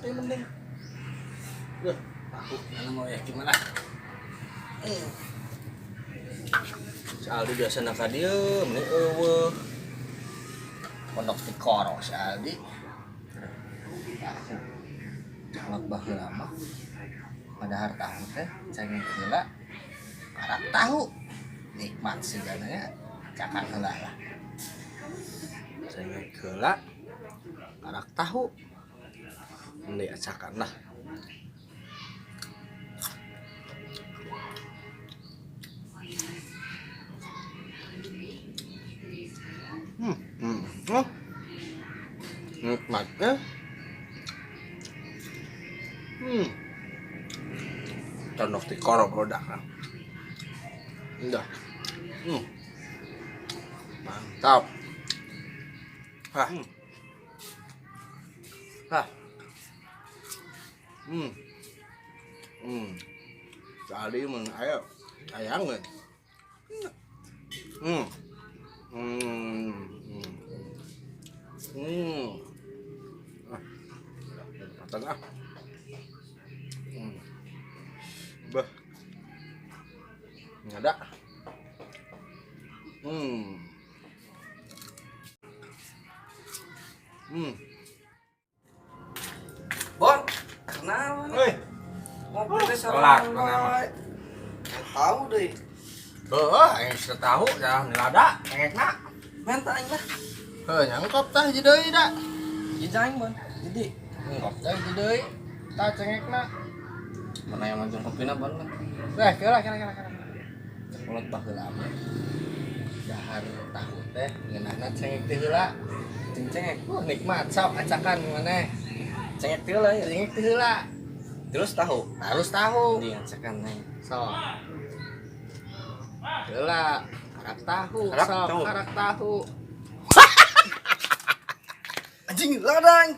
yang penting. Tahu mana mau ya gimana? Si Aldi biasa nak diem nih pondok di koro si Aldi. Tahu baheula mah padahal tahu teh cengeng heula karak tahu nikmat sebenarnya cakak heula lah. Cengeng heula karak tahu ini acakan lah. Oh, nikmatnya. Tandok di korok produk kan. Udah. Mantap. Hah. Hah. Tadi mun ayo ayang kan. Tengah. Bah. Nggak ada. Bon, kenapa? Hei, Ngopi teh kelak, sareng kenapa? wae. Tahu deh. yang sudah tahu jangan nilada, engekna. Menta aing lah. Nyangkop tah jadi deui da. Jijaing, Bon. Jadi, Nyangkop tah jadi deui. Tah cengekna. mana yang mancung kopina, Bon? Kira. Kolot baheula mah. Dahar tahu teh ngeunana cengek teh heula. Cengceng. Nikmat sok acakan maneh. Cengek teh lah ya. Cengek teh heula. Terus tahu. Harus tahu. Di ngacakan nih. Sok. Heula, karak tahu, Karak sok tahu. karak tahu. Anjing ladang.